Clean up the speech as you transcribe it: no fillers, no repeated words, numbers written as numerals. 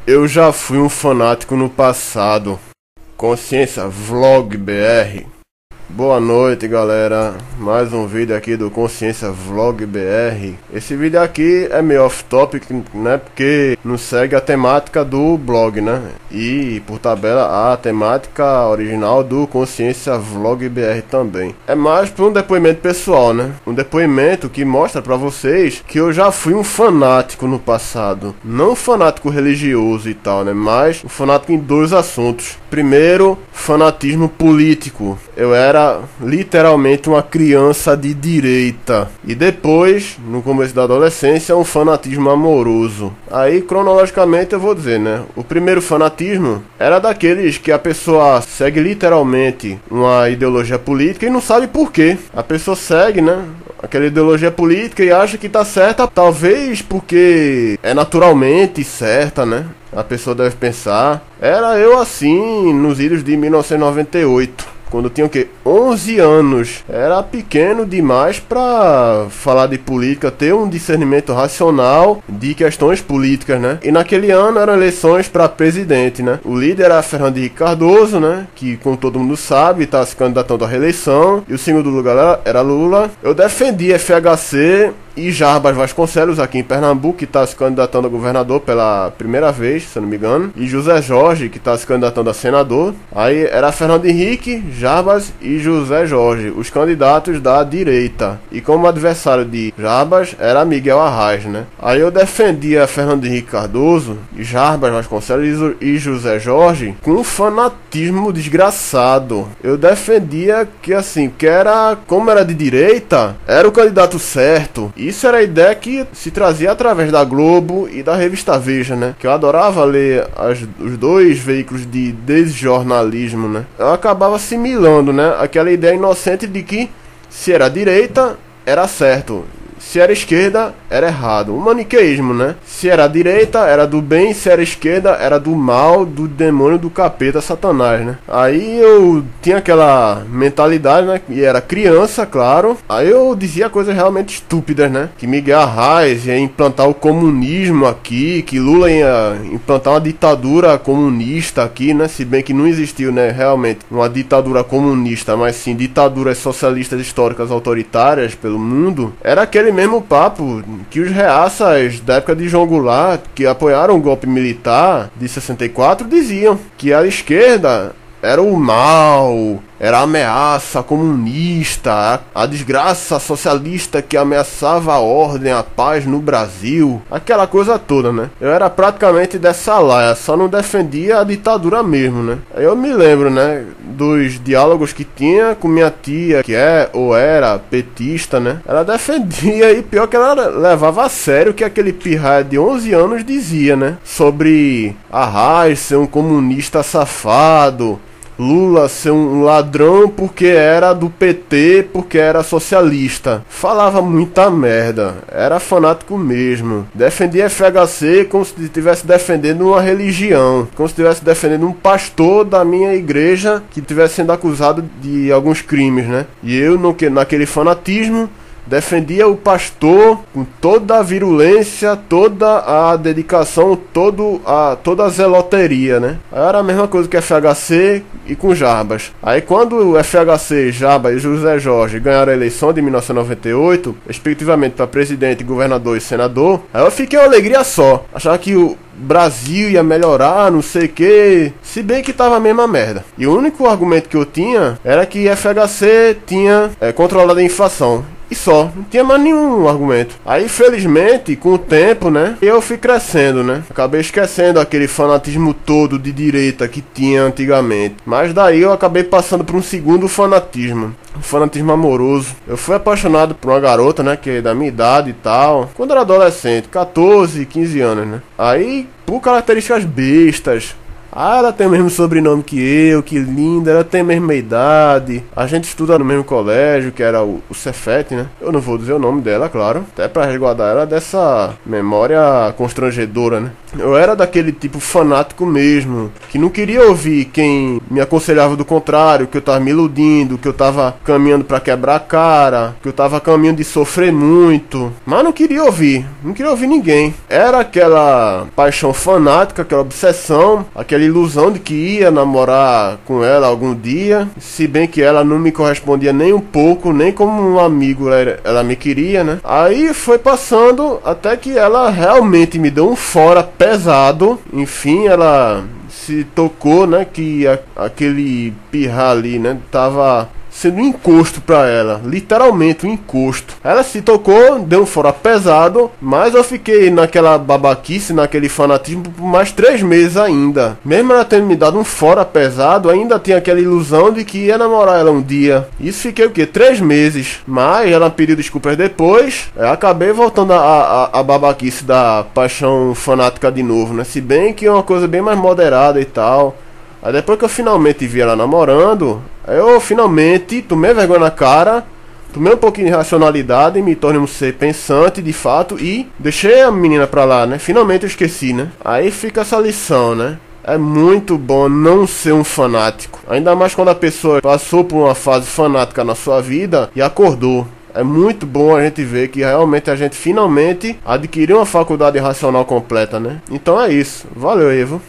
Eu já fui um fanático no passado. Consciência Vlog BR. Boa noite, galera. Mais um vídeo aqui do Consciência Vlog BR. Esse vídeo aqui é meio off topic, né? Porque não segue a temática do blog, né? E por tabela a temática original do Consciência Vlog BR também. É mais para um depoimento pessoal, né? Um depoimento que mostra para vocês que eu já fui um fanático no passado. Não um fanático religioso e tal, né? Mas um fanático em dois assuntos. Primeiro, fanatismo político. Eu era literalmente uma criança de direita. E depois, no começo da adolescência, um fanatismo amoroso. Aí, cronologicamente, eu vou dizer, né? O primeiro fanatismo era daqueles que a pessoa segue literalmente uma ideologia política e não sabe por quê. A pessoa segue, né? Aquela ideologia política e acha que tá certa, talvez porque é naturalmente certa, né? A pessoa deve pensar. Era eu assim nos idos de 1998. Quando eu tinha o quê? 11 anos. Era pequeno demais pra falar de política, ter um discernimento racional de questões políticas, né? E naquele ano eram eleições para presidente, né? O líder era Fernando Henrique Cardoso, né? Que, como todo mundo sabe, tá se candidatando à reeleição. E o segundo lugar era Lula. Eu defendi FHC e Jarbas Vasconcelos aqui em Pernambuco, que está se candidatando a governador pela primeira vez, se eu não me engano. E José Jorge, que está se candidatando a senador. Aí era Fernando Henrique, Jarbas e José Jorge, os candidatos da direita. E como adversário de Jarbas era Miguel Arraes, né? Aí eu defendia Fernando Henrique Cardoso, Jarbas Vasconcelos e José Jorge com um fanatismo desgraçado. Eu defendia que assim, que era, como era de direita, era o candidato certo. Isso era a ideia que se trazia através da Globo e da revista Veja, né? Que eu adorava ler os dois veículos de desjornalismo, né? Eu acabava assimilando, né? Aquela ideia inocente de que se era direita, era certo. Se era esquerda, era errado. O maniqueísmo, né? Se era direita, era do bem. Se era esquerda, era do mal, do demônio, do capeta, Satanás, né? Aí eu tinha aquela mentalidade, né? E era criança, claro. Aí eu dizia coisas realmente estúpidas, né? Que Miguel Arraes ia implantar o comunismo aqui. Que Lula ia implantar uma ditadura comunista aqui, né? Se bem que não existiu, né? Realmente uma ditadura comunista, mas sim ditaduras socialistas históricas autoritárias pelo mundo. Era aquele mesmo papo que os reaças da época de João Goulart, que apoiaram o golpe militar de 64, diziam que a esquerda era o mal, era a ameaça comunista, a desgraça socialista que ameaçava a ordem, a paz no Brasil, aquela coisa toda, né? Eu era praticamente dessa laia, só não defendia a ditadura mesmo, né? Eu me lembro, né, dos diálogos que tinha com minha tia, que é ou era petista, né? Ela defendia e pior que ela levava a sério o que aquele pirraia de 11 anos dizia, né? Sobre Arraes ser um comunista safado, Lula ser um ladrão porque era do PT, porque era socialista. Falava muita merda. Era fanático mesmo. Defendia FHC como se estivesse defendendo uma religião. Como se estivesse defendendo um pastor da minha igreja que estivesse sendo acusado de alguns crimes, né? E eu, naquele fanatismo, defendia o pastor com toda a virulência, toda a dedicação, toda a zeloteria, né? Era a mesma coisa que FHC e com Jarbas. Aí quando o FHC, Jarbas e José Jorge ganharam a eleição de 1998, respectivamente para presidente, governador e senador, aí eu fiquei uma alegria só. Achava que o Brasil ia melhorar, não sei o que, se bem que tava a mesma merda. E o único argumento que eu tinha era que FHC tinha controlado a inflação. E só, não tinha mais nenhum argumento. Aí, felizmente, com o tempo, né, eu fui crescendo, né. Acabei esquecendo aquele fanatismo todo de direita que tinha antigamente. Mas daí eu acabei passando por um segundo fanatismo. Um fanatismo amoroso. Eu fui apaixonado por uma garota, né, que é da minha idade e tal. Quando eu era adolescente, 14, 15 anos, né. Aí, por características bestas, Ah, ela tem o mesmo sobrenome que eu, que linda, ela tem a mesma idade. A gente estuda no mesmo colégio, que era o Cefet, né? Eu não vou dizer o nome dela, claro, até pra resguardar ela dessa memória constrangedora, né? Eu era daquele tipo fanático mesmo, que não queria ouvir quem me aconselhava do contrário, que eu tava me iludindo, que eu tava caminhando pra quebrar a cara, que eu tava caminhando de sofrer muito. Mas não queria ouvir ninguém. Era aquela paixão fanática, aquela obsessão, aquela ilusão de que ia namorar com ela algum dia, se bem que ela não me correspondia nem um pouco, nem como um amigo ela me queria, né? Aí foi passando até que ela realmente me deu um fora pesado. Enfim, ela se tocou, né, que aquele pirra ali, né, tava sendo um encosto pra ela, literalmente um encosto. Ela se tocou, deu um fora pesado, mas eu fiquei naquela babaquice, naquele fanatismo por mais 3 meses ainda. Mesmo ela tendo me dado um fora pesado, ainda tinha aquela ilusão de que ia namorar ela um dia. Isso fiquei o quê? 3 meses. Mas ela pediu desculpas depois, eu acabei voltando a babaquice da paixão fanática de novo, né? Se bem que é uma coisa bem mais moderada e tal. Aí depois que eu finalmente vi ela namorando, eu finalmente tomei vergonha na cara, tomei um pouquinho de racionalidade, me tornei um ser pensante de fato e deixei a menina pra lá, né? Finalmente eu esqueci, né? Aí fica essa lição, né? É muito bom não ser um fanático, ainda mais quando a pessoa passou por uma fase fanática na sua vida e acordou. É muito bom a gente ver que realmente a gente finalmente adquiriu uma faculdade racional completa, né? Então é isso. Valeu, Evo.